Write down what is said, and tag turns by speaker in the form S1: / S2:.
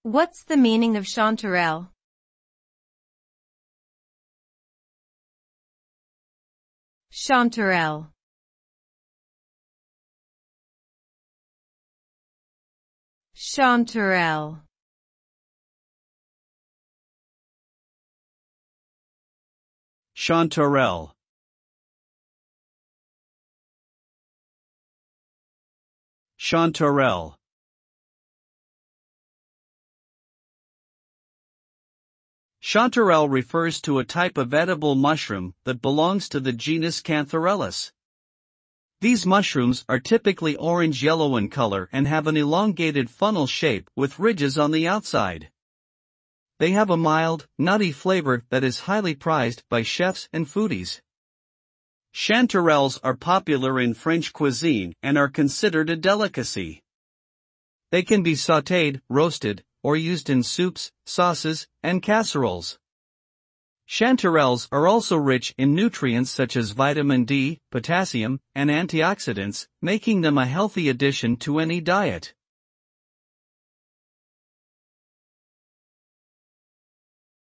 S1: What's the meaning of chanterelle? Chanterelle. Chanterelle.
S2: Chanterelle. Chanterelle. Chanterelle refers to a type of edible mushroom that belongs to the genus Cantharellus. These mushrooms are typically orange-yellow in color and have an elongated funnel shape with ridges on the outside. They have a mild, nutty flavor that is highly prized by chefs and foodies. Chanterelles are popular in French cuisine and are considered a delicacy. They can be sautéed, roasted, or used in soups, sauces, and casseroles. Chanterelles are also rich in nutrients such as vitamin D, potassium, and antioxidants, making them a healthy addition to any diet.